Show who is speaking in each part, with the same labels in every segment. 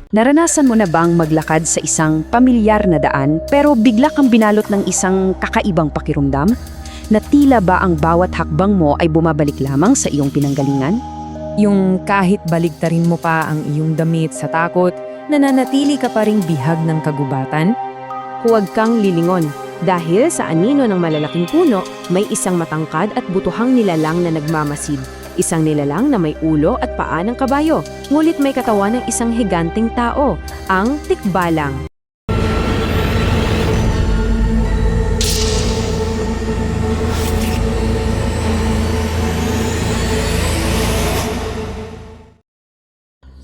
Speaker 1: Naranasan mo na bang maglakad sa isang pamilyar na daan pero bigla kang binalot ng isang kakaibang pakiramdam? Na tila ba ang bawat hakbang mo ay bumabalik lamang sa iyong pinanggalingan?
Speaker 2: Yung kahit baligtarin mo pa ang iyong damit sa takot, nananatili ka pa ring bihag ng kagubatan?
Speaker 1: Huwag kang lilingon dahil sa anino ng malalaking puno may isang matangkad at butuhang nilalang na nagmamasid. Isang nilalang na may ulo at paa ng kabayo, ngulit may katawan ng isang higanteng tao, ang tikbalang.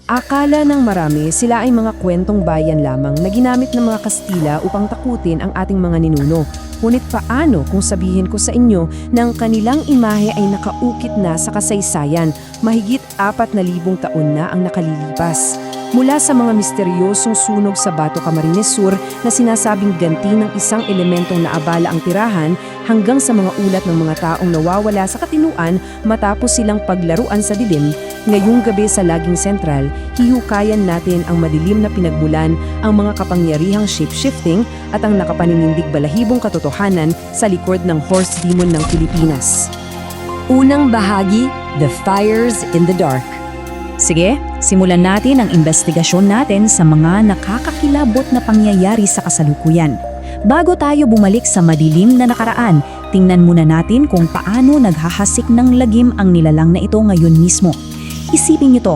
Speaker 1: Akala ng marami sila ay mga kwentong bayan lamang na ginamit ng mga Kastila upang takutin ang ating mga ninuno. Ngunit paano kung sabihin ko sa inyo na ang kanilang imahe ay nakaukit na sa kasaysayan, mahigit 4,000 taon na ang nakalilipas. Mula sa mga misteryosong sunog sa Bato Camarines Sur na sinasabing ganti ng isang elementong naabala ang tirahan hanggang sa mga ulat ng mga taong nawawala sa katinuan matapos silang paglaruan sa dilim, ngayong gabi sa Laging Sentral, hihukayan natin ang madilim na pinagmulan, ang mga kapangyarihang shape-shifting at ang nakapaninindig balahibong katotohanan sa likod ng horse demon ng Pilipinas.
Speaker 3: Unang bahagi, The Fires in the Dark. Sige, simulan natin ang investigasyon natin sa mga nakakakilabot na pangyayari sa kasalukuyan. Bago tayo bumalik sa madilim na nakaraan, tingnan muna natin kung paano naghahasik ng lagim ang nilalang na ito ngayon mismo. Isipin niyo to,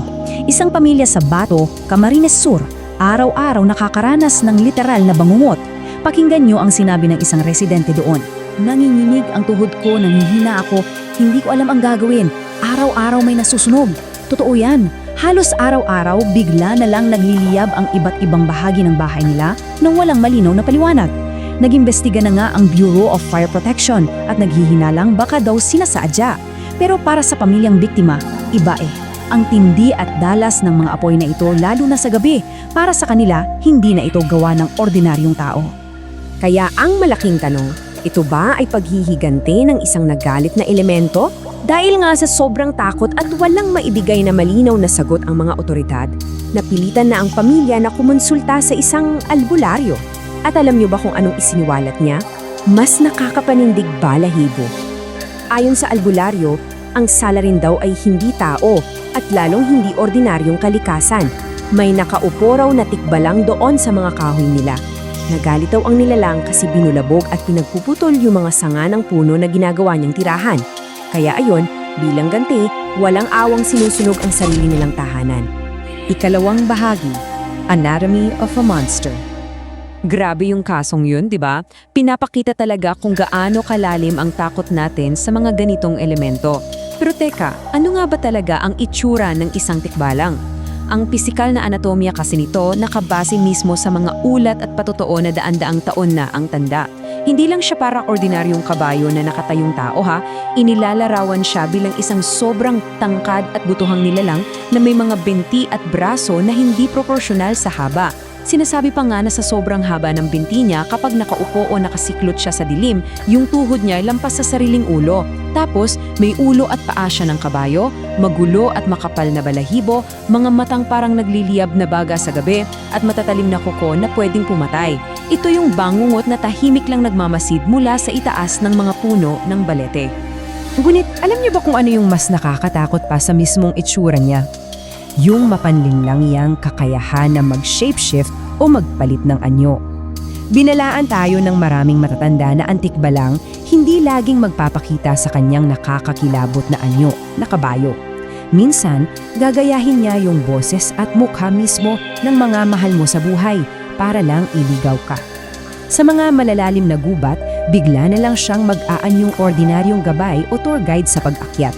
Speaker 3: isang pamilya sa Bato, Camarines Sur, araw-araw nakakaranas ng literal na bangungot. Pakinggan niyo ang sinabi ng isang residente doon. Nanginginig ang tuhod ko, nanghihina ako, hindi ko alam ang gagawin. Araw-araw may nasusunog. Totoo yan. Halos araw-araw bigla na lang nagliliyab ang iba't ibang bahagi ng bahay nila nang walang malinaw na paliwanag. Nag-imbestiga na nga ang Bureau of Fire Protection at naghihinalang baka daw sinasadya. Pero para sa pamilyang biktima, iba eh. Ang tindi at dalas ng mga apoy na ito lalo na sa gabi, para sa kanila hindi na ito gawa ng ordinaryong tao.
Speaker 1: Kaya ang malaking tanong, ito ba ay paghihigante ng isang nagalit na elemento? Dahil nga sa sobrang takot at walang maibigay na malinaw na sagot ang mga otoridad, napilitan na ang pamilya na kumonsulta sa isang albularyo. At alam niyo ba kung anong isiniwalat niya? Mas nakakapanindig balahibo. Ayon sa albularyo, ang salarin daw ay hindi tao at lalong hindi ordinaryong kalikasan. May nakaupo raw na tikbalang doon sa mga kahoy nila. Nagalit daw ang nilalang kasi binulabog at pinagpuputol yung mga sanga ng puno na ginagawa niyang tirahan. Kaya ayon, bilang ganti, walang awang sinusunog ang sarili nilang tahanan. Ikalawang bahagi, Anatomy of a Monster. Grabe yung kasong yun, di ba? Pinapakita talaga kung gaano kalalim ang takot natin sa mga ganitong elemento. Pero teka, ano nga ba talaga ang itsura ng isang tikbalang? Ang pisikal na anatomya kasi nito nakabase mismo sa mga ulat at patotoo na daan-daang taon na ang tanda. Hindi lang siya parang ordinaryong kabayo na nakatayong tao ha, inilalarawan siya bilang isang sobrang tangkad at butuhang nilalang na may mga binti at braso na hindi proporsyonal sa haba. Sinasabi pa nga na sa sobrang haba ng binti niya kapag nakaupo o nakasiklot siya sa dilim, yung tuhod niya lampas sa sariling ulo. Tapos may ulo at paa siya ng kabayo, magulo at makapal na balahibo, mga matang parang nagliliyab na baga sa gabi at matatalim na kuko na pwedeng pumatay. Ito yung bangungot na tahimik lang nagmamasid mula sa itaas ng mga puno ng balete. Ngunit alam niyo ba kung ano yung mas nakakatakot pa sa mismong itsura niya? Yung mapanlinlang yang kakayahan na mag-shapeshift o magpalit ng anyo. Binalaan tayo ng maraming matatanda na ang tikbalang hindi laging magpapakita sa kanyang nakakakilabot na anyo, na kabayo. Minsan, gagayahin niya yung boses at mukha mismo ng mga mahal mo sa buhay para lang iligaw ka. Sa mga malalalim na gubat, bigla na lang siyang mag-aanyong ordinaryong gabay o tour guide sa pag-akyat.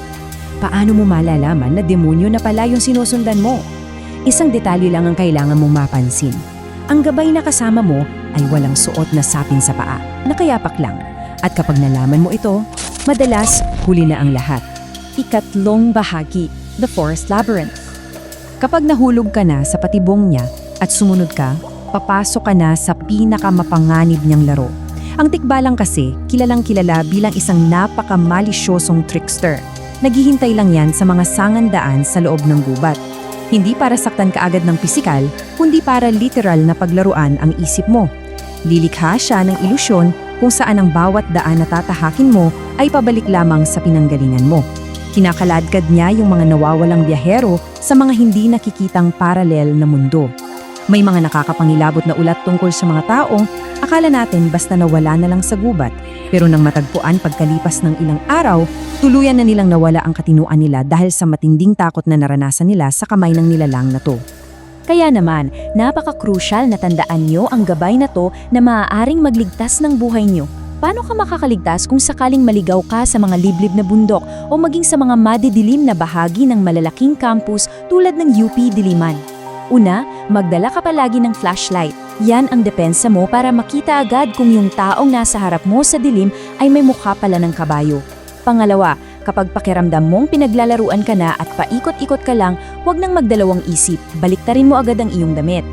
Speaker 1: Paano mo malalaman na demonyo na pala yung sinusundan mo? Isang detalye lang ang kailangan mong mapansin. Ang gabay na kasama mo ay walang suot na sapin sa paa, nakayapak lang. At kapag nalaman mo ito, madalas huli na ang lahat. Ikatlong bahagi, The Forest Labyrinth. Kapag nahulog ka na sa patibong niya at sumunod ka, papasok ka na sa pinakamamapanganib niyang laro. Ang tikbalang kasi, kilalang-kilala bilang isang napakamalisyosong trickster. Naghihintay lang yan sa mga sangandaan sa loob ng gubat.
Speaker 3: Hindi para saktan ka agad ng pisikal, kundi para literal na paglaruan ang isip mo. Lilikha siya ng ilusyon kung saan ang bawat daan na tatahakin mo ay pabalik lamang sa pinanggalingan mo. Kinakaladkad niya yung mga nawawalang biyahero sa mga hindi nakikitang paralel na mundo. May mga nakakapangilabot na ulat tungkol sa mga taong akala natin basta nawala na lang sa gubat. Pero nang matagpuan pagkalipas ng ilang araw, tuluyan na nilang nawala ang katinuan nila dahil sa matinding takot na naranasan nila sa kamay ng nilalang na to. Kaya naman, napaka-crucial na tandaan nyo ang gabay na to na maaaring magligtas ng buhay nyo. Paano ka makakaligtas kung sakaling maligaw ka sa mga liblib na bundok o maging sa mga madidilim na bahagi ng malalaking campus tulad ng UP Diliman? Una, magdala ka palagi ng flashlight. Yan ang depensa mo para makita agad kung yung taong nasa harap mo sa dilim ay may mukha pala ng kabayo. Pangalawa, kapag pakiramdam mong pinaglalaruan ka na at paikot-ikot ka lang, huwag nang magdalawang isip, baliktarin mo agad ang iyong damit.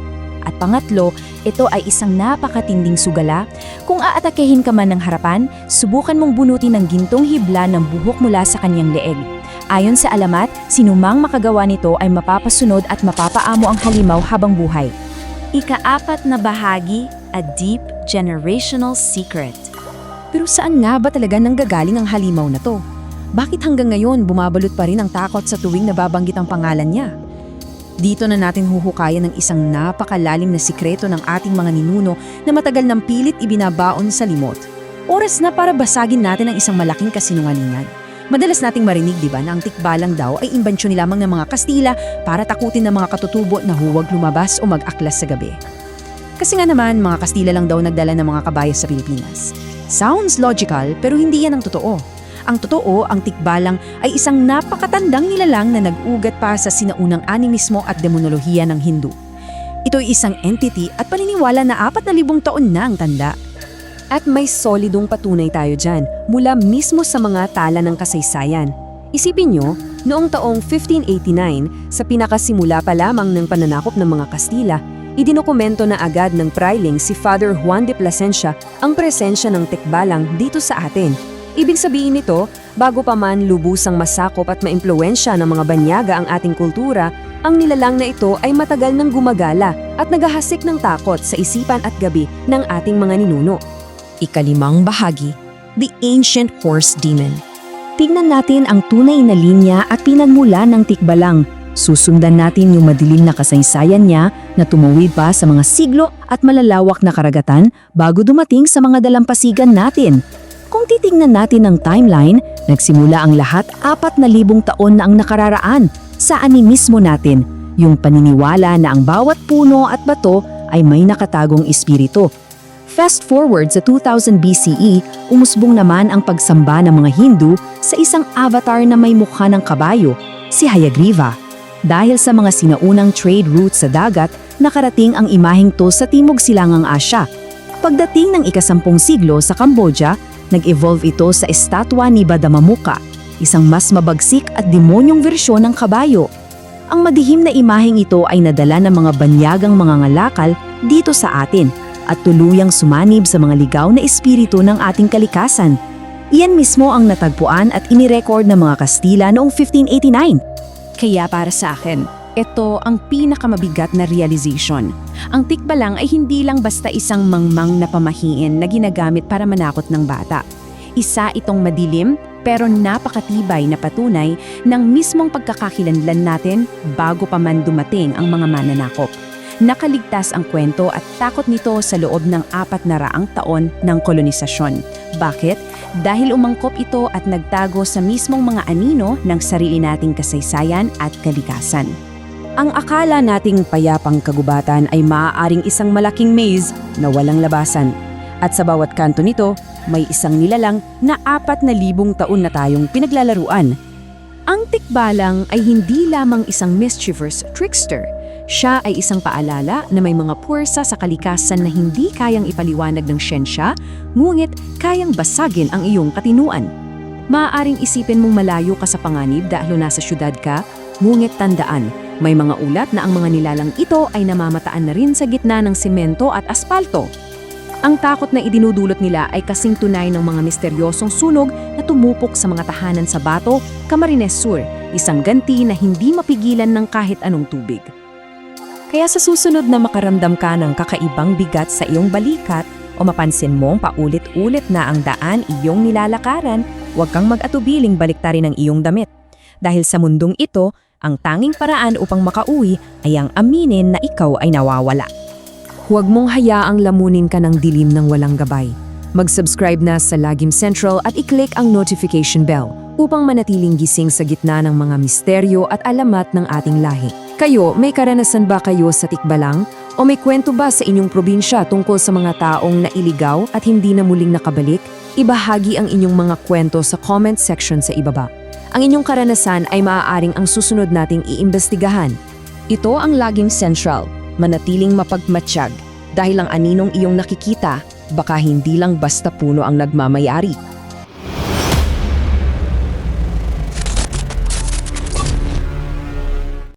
Speaker 3: At pangatlo, ito ay isang napakatinding sugala. Kung aatakehin ka man ng harapan, subukan mong bunutin ng gintong hibla ng buhok mula sa kanyang leeg. Ayon sa alamat, sinumang makagawa nito ay mapapasunod at mapapaamo ang halimaw habang buhay. Ika-4 na bahagi, a deep generational secret.
Speaker 1: Pero saan nga ba talaga nanggagaling ang halimaw na to? Bakit hanggang ngayon bumabalot pa rin ang takot sa tuwing nababanggit ang pangalan niya? Dito na natin huhukayan ng isang napakalalim na sikreto ng ating mga ninuno na matagal ng pilit ibinabaon sa limot. Oras na para basagin natin ang isang malaking kasinungalingan. Madalas nating marinig, di ba, na ang tikbalang daw ay imbensyon lamang ng mga Kastila para takutin ng mga katutubo na huwag lumabas o mag-aklas sa gabi. Kasi nga naman, mga Kastila lang daw nagdala ng mga kabayo sa Pilipinas. Sounds logical, pero hindi yan ang totoo. Ang totoo, ang tikbalang ay isang napakatandang nilalang na nag-ugat pa sa sinaunang animismo at demonolohiya ng Hindu. Ito ay isang entity at paniniwala na 4,000 taon na ang tanda. At may solidong patunay tayo dyan mula mismo sa mga tala ng kasaysayan. Isipin nyo, noong taong 1589, sa pinakasimula pa lamang ng pananakop ng mga Kastila, idinokumento na agad ng Prailing si Father Juan de Plasencia ang presensya ng tikbalang dito sa atin. Ibig sabihin nito, bago pa man lubusang masakop at maimpluwensya ng mga banyaga ang ating kultura, ang nilalang na ito ay matagal nang gumagala at naghahasik ng takot sa isipan at gabi ng ating mga ninuno. Ika-5 bahagi, The Ancient Horse Demon. Tignan natin ang tunay na linya at pinagmula ng tikbalang. Susundan natin yung madilim na kasaysayan niya na tumuwid pa sa mga siglo at malalawak na karagatan bago dumating sa mga dalampasigan natin. Kung titignan natin ang timeline, nagsimula ang lahat 4,000 taon na ang nakararaan sa animismo natin, yung paniniwala na ang bawat puno at bato ay may nakatagong espiritu. Fast forward sa 2000 BCE, umusbong naman ang pagsamba ng mga Hindu sa isang avatar na may mukha ng kabayo, si Hayagriva. Dahil sa mga sinaunang trade routes sa dagat, nakarating ang imaheng to sa Timog Silangang Asya. Pagdating ng ika-10 siglo sa Cambodia, nag-evolve ito sa estatwa ni Badamamuka, isang mas mabagsik at demonyong versyon ng kabayo. Ang madihim na imaheng ito ay nadala ng mga banyagang mga ngalakal dito sa atin at tuluyang sumanib sa mga ligaw na espiritu ng ating kalikasan. Iyan mismo ang natagpuan at inirecord ng mga Kastila noong 1589. Kaya para sa akin, ito ang pinakamabigat na realization. Ang tikbalang ay hindi lang basta isang mangmang na pamahiin na ginagamit para manakot ng bata. Isa itong madilim pero napakatibay na patunay ng mismong pagkakakilanlan natin bago pa man dumating ang mga mananakop. Nakaligtas ang kwento at takot nito sa loob ng 400 taon ng kolonisasyon. Bakit? Dahil umangkop ito at nagtago sa mismong mga anino ng sarili nating kasaysayan at kalikasan. Ang akala nating payapang kagubatan ay maaaring isang malaking maze na walang labasan. At sa bawat kanto nito, may isang nilalang na 4,000 taon na tayong pinaglalaruan. Ang tikbalang ay hindi lamang isang mischievous trickster. Siya ay isang paalala na may mga puwersa sa kalikasan na hindi kayang ipaliwanag ng siyensya, ngunit kayang basagin ang iyong katinuan. Maaaring isipin mong malayo ka sa panganib dahil nasa syudad ka, ngunit tandaan, may mga ulat na ang mga nilalang ito ay namamataan na rin sa gitna ng semento at aspalto. Ang takot na idinudulot nila ay kasing tunay ng mga misteryosong sunog na tumupok sa mga tahanan sa Bato, Camarines Sur, isang ganti na hindi mapigilan ng kahit anong tubig. Kaya sa susunod na makaramdam ka ng kakaibang bigat sa iyong balikat o mapansin mong paulit-ulit na ang daan iyong nilalakaran, huwag kang mag-atubiling baliktarin ang iyong damit. Dahil sa mundong ito, ang tanging paraan upang makauwi ay ang aminin na ikaw ay nawawala. Huwag mong hayaang lamunin ka ng dilim ng walang gabay. Mag-subscribe na sa Lagim Central at i-click ang notification bell upang manatiling gising sa gitna ng mga misteryo at alamat ng ating lahi. Kayo, may karanasan ba kayo sa tikbalang? O may kwento ba sa inyong probinsya tungkol sa mga taong nailigaw at hindi na muling nakabalik? Ibahagi ang inyong mga kwento sa comment section sa ibaba. Ang inyong karanasan ay maaaring ang susunod nating iimbestigahan. Ito ang Lagim Central, manatiling mapagmatsyag dahil ang aninong iyong nakikita, baka hindi lang basta puno ang nagmamayari.